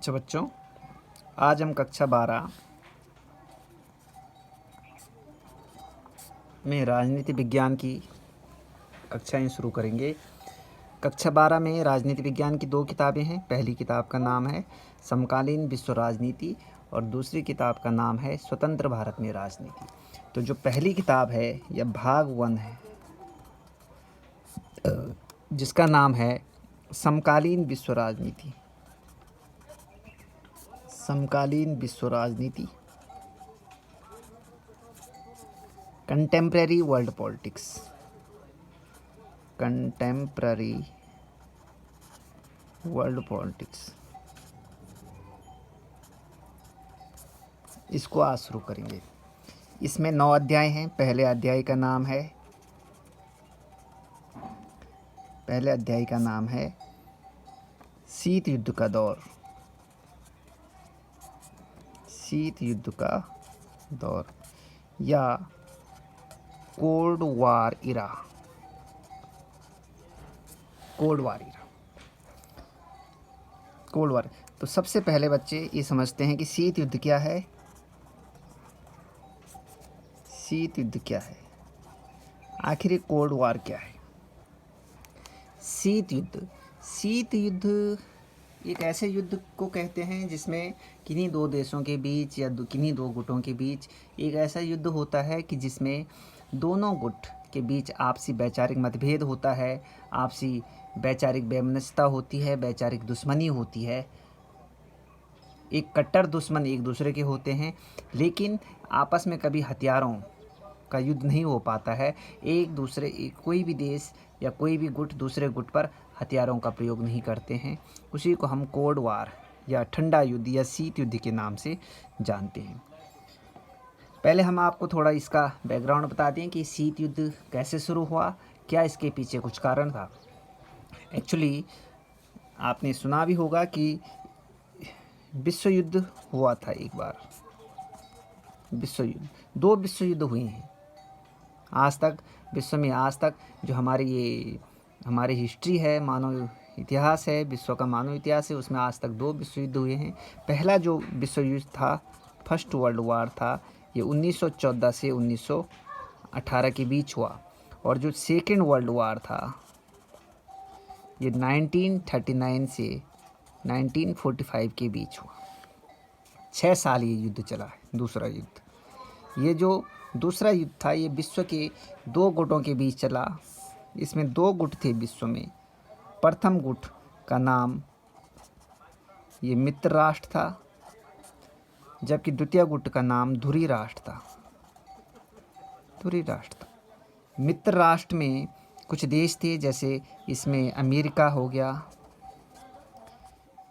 अच्छा बच्चों, आज हम कक्षा 12 में राजनीति विज्ञान की कक्षाएं शुरू करेंगे। कक्षा 12 में राजनीति विज्ञान की 2 किताबें हैं। पहली किताब का नाम है समकालीन विश्व राजनीति और दूसरी किताब का नाम है स्वतंत्र भारत में राजनीति। तो जो पहली किताब है यह भाग 1 है, जिसका नाम है समकालीन विश्व राजनीति। समकालीन विश्व राजनीति, contemporary world politics. Contemporary world politics, इसको आज शुरू करेंगे। इसमें 9 अध्याय हैं। पहले अध्याय का नाम है शीत युद्ध का दौर। शीत युद्ध का दौर या कोल्ड वार इरा। Cold war. तो सबसे पहले बच्चे ये समझते हैं कि शीत युद्ध क्या है। शीत युद्ध क्या है, आखिर ये कोल्ड वार क्या है। शीत युद्ध एक ऐसे युद्ध को कहते हैं जिसमें किन्हीं 2 देशों के बीच या किन्हीं 2 गुटों के बीच एक ऐसा युद्ध होता है कि जिसमें दोनों गुट के बीच आपसी वैचारिक मतभेद होता है, आपसी वैचारिक वैमनस्यता होती है, वैचारिक दुश्मनी होती है। एक कट्टर दुश्मन एक दूसरे के होते हैं, लेकिन आपस में कभी हथियारों का युद्ध नहीं हो पाता है। कोई भी देश या कोई भी गुट दूसरे गुट पर हथियारों का प्रयोग नहीं करते हैं। उसी को हम कोल्ड वार या ठंडा युद्ध या शीत युद्ध के नाम से जानते हैं। पहले हम आपको थोड़ा इसका बैकग्राउंड बता दें कि शीत युद्ध कैसे शुरू हुआ, क्या इसके पीछे कुछ कारण था। एक्चुअली आपने सुना भी होगा कि विश्व युद्ध हुआ था एक बार। विश्व युद्ध, 2 विश्व युद्ध हुए हैं आज तक विश्व में। आज तक जो हमारी हिस्ट्री है, मानव इतिहास है, विश्व का मानव इतिहास है, उसमें आज तक 2 विश्व युद्ध हुए हैं। पहला जो विश्व युद्ध था, फर्स्ट वर्ल्ड वार था, ये 1914 से 1918 के बीच हुआ। और जो सेकेंड वर्ल्ड वार था ये 1939 से 1945 के बीच हुआ। 6 साल ये युद्ध चला है, दूसरा युद्ध। ये जो दूसरा युद्ध था ये विश्व के 2 गुटों के बीच चला। इसमें 2 गुट थे विश्व में। प्रथम गुट का नाम ये मित्र राष्ट्र था, जबकि द्वितीय गुट का नाम धुरी राष्ट्र था। मित्र राष्ट्र में कुछ देश थे, जैसे इसमें अमेरिका हो गया,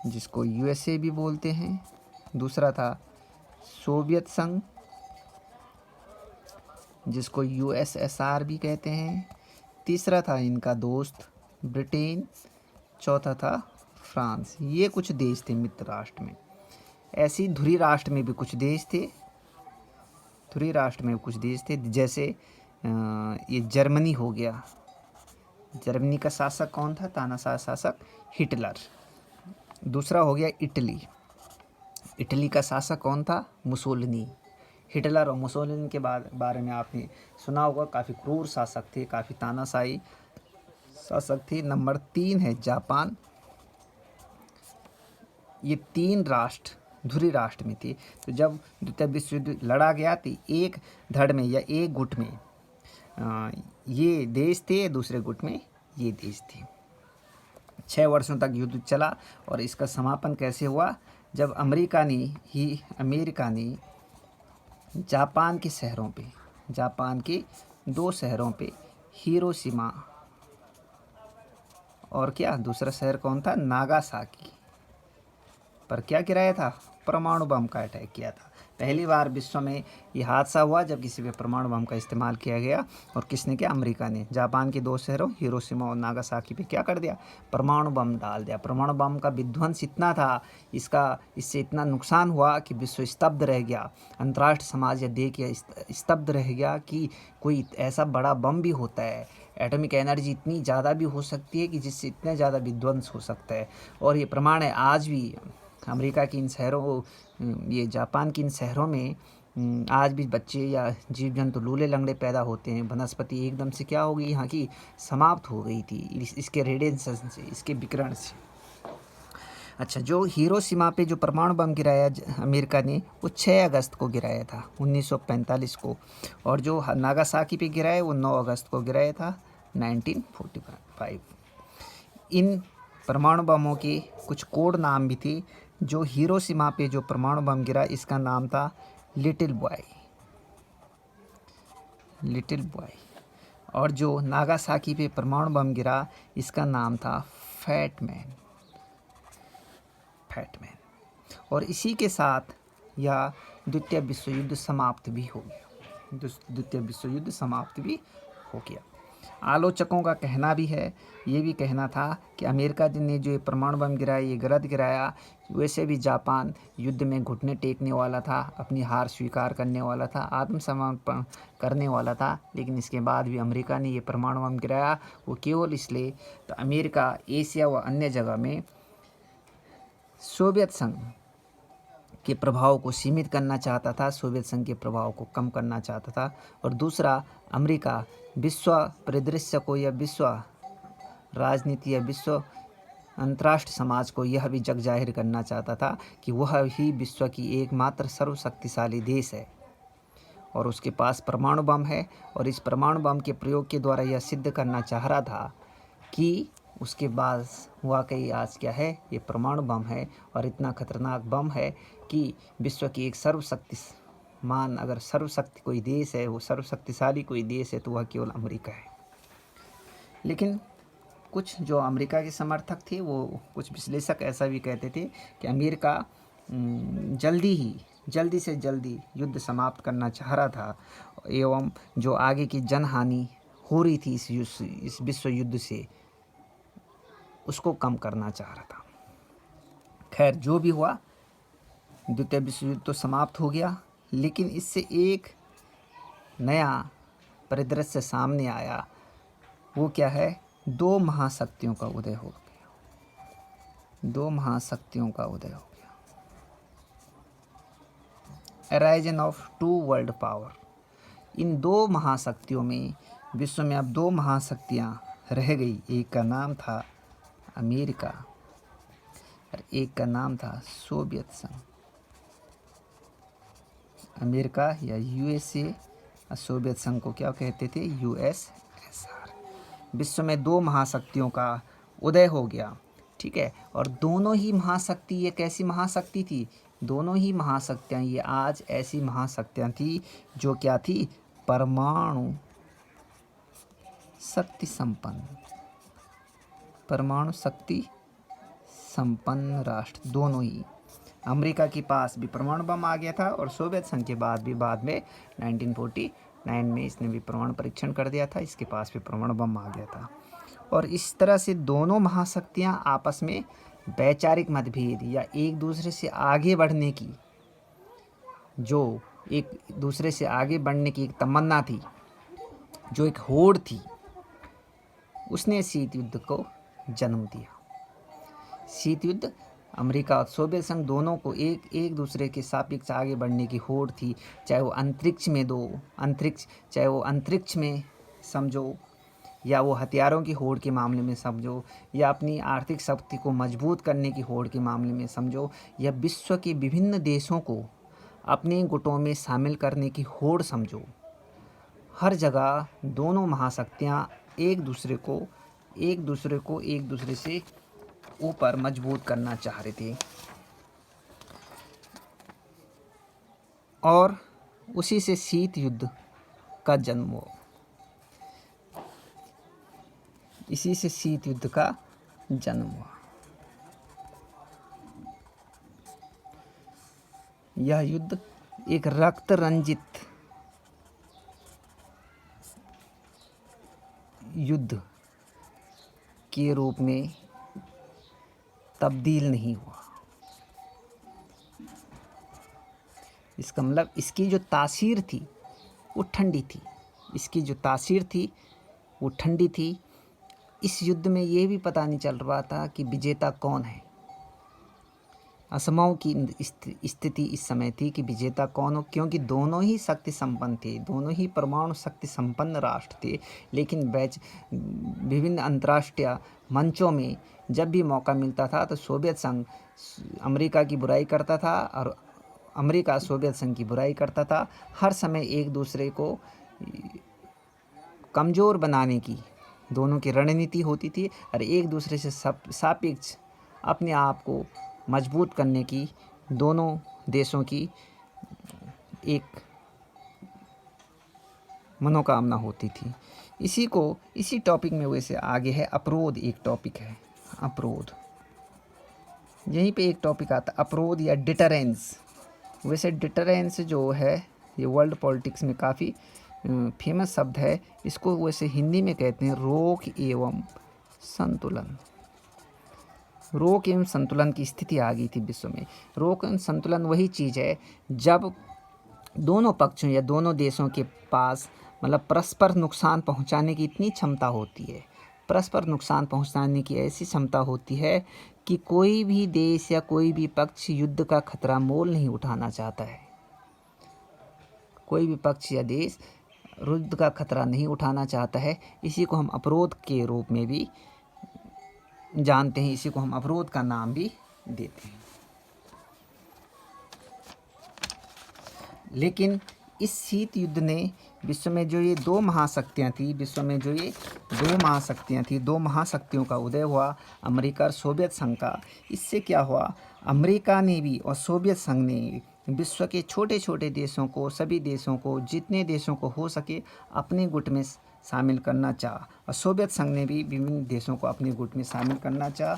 जिसको यूएसए भी बोलते हैं। दूसरा था सोवियत संघ, जिसको यूएसएसआर भी कहते हैं। तीसरा था इनका दोस्त ब्रिटेन। चौथा था फ्रांस। ये कुछ देश थे मित्र राष्ट्र में। ऐसी धुरी राष्ट्र में भी कुछ देश थे। जैसे ये जर्मनी हो गया। जर्मनी का शासक कौन था? तानाशाह शासक हिटलर। दूसरा हो गया इटली। इटली का शासक कौन था? मुसोलिनी। हिटलर और मुसोलिनी के बारे में आपने सुना होगा, काफ़ी क्रूर शासक थे, काफ़ी तानाशाही शासक थे। नंबर 3 है जापान। ये 3 राष्ट्र धुरी राष्ट्र में थे। तो जब द्वितीय विश्व युद्ध लड़ा गया तो एक धड़ में या एक गुट में ये देश थे, दूसरे गुट में ये देश थे। 6 वर्षों तक युद्ध चला। और इसका समापन कैसे हुआ? जब अमेरिका ने जापान के 2 शहरों पे, हिरोशिमा और क्या दूसरा शहर कौन था? नागासाकी पर क्या गिराया था? परमाणु बम का अटैक किया था। पहली बार विश्व में ये हादसा हुआ जब किसी पे परमाणु बम का इस्तेमाल किया गया। और किसने किया? अमेरिका ने। जापान के 2 शहरों हिरोशिमा और नागासाकी पे क्या कर दिया? परमाणु बम डाल दिया। परमाणु बम का विध्वंस इतना था, इससे इतना नुकसान हुआ कि विश्व स्तब्ध रह गया। अंतर्राष्ट्रीय समाज यह देख के स्तब्ध रह गया कि कोई ऐसा बड़ा बम भी होता है। एटॉमिक एनर्जी इतनी ज़्यादा भी हो सकती है कि जिससे इतना ज़्यादा विध्वंस हो सकता है। और ये प्रमाण है आज भी अमेरिका की इन शहरों, ये जापान की इन शहरों में आज भी बच्चे या जीव जंतु लूले लंगड़े पैदा होते हैं। वनस्पति एकदम से क्या हो गई यहाँ की, समाप्त हो गई थी इसके रेडिएशन से, इसके विकिरण से। अच्छा, जो हिरोशिमा पे जो परमाणु बम गिराया अमेरिका ने, वो 6 अगस्त को गिराया था 1945 को, और जो नागासाकी पे गिराया वो 9 अगस्त को गिराया था 1945। इन परमाणु बमों के कुछ कोड नाम भी थे। जो हिरोशिमा पे जो परमाणु बम गिरा, इसका नाम था लिटिल बॉय, लिटिल बॉय। और जो नागासाकी पे परमाणु बम गिरा, इसका नाम था फैट मैन, फैट मैन। और इसी के साथ यह द्वितीय विश्व युद्ध समाप्त भी हो गया, द्वितीय विश्व युद्ध समाप्त भी हो गया। आलोचकों का कहना भी है, ये भी कहना था कि अमेरिका ने जो ये परमाणु बम गिराया, ये गलत गिराया। वैसे भी जापान युद्ध में घुटने टेकने वाला था, अपनी हार स्वीकार करने वाला था, आत्मसमर्पण करने वाला था, लेकिन इसके बाद भी अमेरिका ने ये परमाणु बम गिराया। वो केवल इसलिए, तो अमेरिका एशिया व अन्य जगह में सोवियत संघ के प्रभाव को सीमित करना चाहता था, सोवियत संघ के प्रभाव को कम करना चाहता था। और दूसरा, अमेरिका विश्व परिदृश्य को या विश्व राजनीति या विश्व अंतर्राष्ट्रीय समाज को यह भी जग जाहिर करना चाहता था कि वह ही विश्व की एकमात्र सर्वशक्तिशाली देश है और उसके पास परमाणु बम है। और इस परमाणु बम के प्रयोग के द्वारा यह सिद्ध करना चाह रहा था कि उसके बाद वाकई आज क्या है, ये परमाणु बम है और इतना खतरनाक बम है कि विश्व की एक सर्वशक्तिमान, अगर सर्वशक्ति कोई देश है, वो सर्वशक्तिशाली कोई देश है, तो वह केवल अमेरिका है। लेकिन कुछ जो अमेरिका के समर्थक थे, वो कुछ विश्लेषक ऐसा भी कहते थे कि अमेरिका जल्दी से जल्दी युद्ध समाप्त करना चाह रहा था, एवं जो आगे की जनहानि हो रही थी इस विश्व युद्ध से, उसको कम करना चाह रहा था। खैर, जो भी हुआ, द्वितीय विश्व युद्ध तो समाप्त हो गया, लेकिन इससे एक नया परिदृश्य सामने आया। वो क्या है, 2 महाशक्तियों का उदय हो गया, 2 महाशक्तियों का उदय हो गया। Arisen of 2 world power. इन 2 महाशक्तियों में, विश्व में अब 2 महाशक्तियाँ रह गई। एक का नाम था अमेरिका और एक का नाम था सोवियत संघ। अमेरिका या यूएसए और सोवियत संघ को क्या कहते थे, यूएसएसआर। विश्व में 2 महाशक्तियों का उदय हो गया, ठीक है। और दोनों ही महाशक्ति, ये कैसी महाशक्ति थी, दोनों ही महाशक्तियाँ ये आज ऐसी महाशक्तियाँ थी जो क्या थी, परमाणु शक्ति संपन्न, परमाणु शक्ति संपन्न राष्ट्र। दोनों ही, अमेरिका के पास भी परमाणु बम आ गया था और सोवियत संघ के बाद में 1949 में इसने भी परमाणु परीक्षण कर दिया था, इसके पास भी परमाणु बम आ गया था। और इस तरह से दोनों महाशक्तियां आपस में वैचारिक मतभेद या एक दूसरे से आगे बढ़ने की, जो एक दूसरे से आगे बढ़ने की एक तमन्ना थी, जो एक होड़ थी, उसने शीत युद्ध को जन्म दिया। शीत युद्ध, अमेरिका और सोवियत संघ दोनों को एक दूसरे के सापेक्ष आगे बढ़ने की होड़ थी। चाहे वो अंतरिक्ष में समझो, या वो हथियारों की होड़ के मामले में समझो, या अपनी आर्थिक शक्ति को मजबूत करने की होड़ के मामले में समझो, या विश्व के विभिन्न देशों को अपने गुटों में शामिल करने की होड़ समझो। हर जगह दोनों महाशक्तियाँ एक दूसरे से ऊपर मजबूत करना चाह रहे थे। और उसी से शीत युद्ध का जन्म हुआ, इसी से शीत युद्ध का जन्म हुआ। यह युद्ध एक रक्त रंजित युद्ध के रूप में तब्दील नहीं हुआ। इसका मतलब इसकी जो तासीर थी वो ठंडी थी, इसकी जो तासीर थी वो ठंडी थी। इस युद्ध में ये भी पता नहीं चल रहा था कि विजेता कौन है। असमों की स्थिति इस समय थी कि विजेता कौन हो, क्योंकि दोनों ही शक्ति संपन्न थे, दोनों ही परमाणु शक्ति संपन्न राष्ट्र थे। लेकिन विभिन्न अंतर्राष्ट्रीय मंचों में जब भी मौका मिलता था तो सोवियत संघ अमेरिका की बुराई करता था और अमेरिका सोवियत संघ की बुराई करता था। हर समय एक दूसरे को कमज़ोर बनाने की दोनों की रणनीति होती थी और एक दूसरे से सापेक्ष अपने आप को मजबूत करने की दोनों देशों की एक मनोकामना होती थी। इसी टॉपिक में वैसे आगे है अवरोध, एक टॉपिक है अवरोध। यहीं पे एक टॉपिक आता है अवरोध या डिटरेंस। वैसे डिटरेंस जो है ये वर्ल्ड पॉलिटिक्स में काफ़ी फेमस शब्द है। इसको वैसे हिंदी में कहते हैं रोक एवं संतुलन। रोक एवं संतुलन की स्थिति आ गई थी विश्व में। रोक एवं संतुलन वही चीज़ है जब दोनों पक्षों या दोनों देशों के पास मतलब परस्पर नुकसान पहुंचाने की इतनी क्षमता होती है, परस्पर नुकसान पहुंचाने की ऐसी क्षमता होती है कि कोई भी देश या कोई भी पक्ष युद्ध का खतरा मोल नहीं उठाना चाहता है। कोई भी पक्ष या देश युद्ध का खतरा नहीं उठाना चाहता है। इसी को हम अवरोध के रूप में भी जानते हैं, इसी को हम अवरोध का नाम भी देते हैं। लेकिन इस शीत युद्ध ने विश्व में जो ये दो महाशक्तियाँ थी, दो महाशक्तियों का उदय हुआ, अमेरिका और सोवियत संघ का। इससे क्या हुआ, अमेरिका ने भी और सोवियत संघ ने विश्व के छोटे छोटे देशों को, सभी देशों को, जितने देशों को हो सके अपने गुट में शामिल करना चाहा और सोवियत संघ ने भी विभिन्न देशों को अपने गुट में शामिल करना चाहा।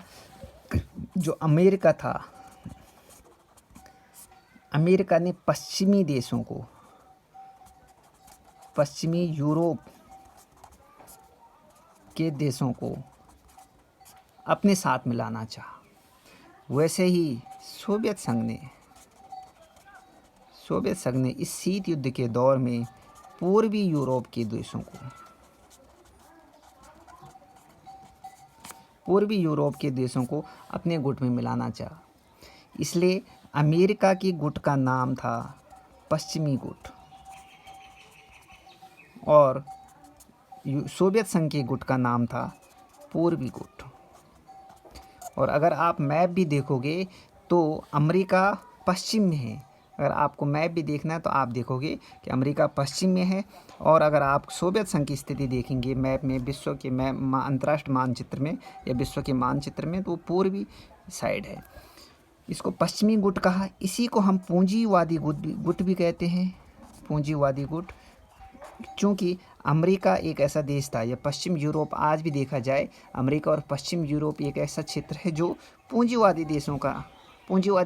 जो अमेरिका था, अमेरिका ने पश्चिमी देशों को, पश्चिमी यूरोप के देशों को अपने साथ मिलाना चाहा। वैसे ही सोवियत संघ ने इस शीत युद्ध के दौर में पूर्वी यूरोप के देशों को अपने गुट में मिलाना चाहा। इसलिए अमेरिका की गुट का नाम था पश्चिमी गुट और सोवियत संघ के गुट का नाम था पूर्वी गुट। और अगर आप मैप भी देखोगे तो अमेरिका पश्चिम में है। अगर आपको मैप भी देखना है तो आप देखोगे कि अमेरिका पश्चिम में है। और अगर आप सोवियत संघ की स्थिति देखेंगे मैप में, विश्व के अंतर्राष्ट्रीय मानचित्र में या विश्व के मानचित्र में, तो वो पूर्वी साइड है। इसको पश्चिमी गुट कहा। इसी को हम पूंजीवादी गुट भी कहते हैं, पूंजीवादी गुट। क्योंकि अमेरिका एक ऐसा देश था, या पश्चिम यूरोप आज भी देखा जाए, अमेरिका और पश्चिम यूरोप एक ऐसा क्षेत्र है जो पूंजीवादी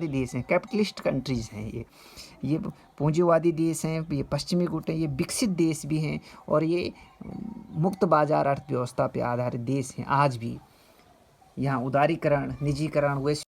देश हैं, कैपिटलिस्ट कंट्रीज़ हैं। ये पूंजीवादी देश हैं, ये पश्चिमी गुट हैं, ये विकसित देश भी हैं और ये मुक्त बाजार अर्थव्यवस्था पे आधारित देश हैं। आज भी यहाँ उदारीकरण, निजीकरण, वैश्वीकरण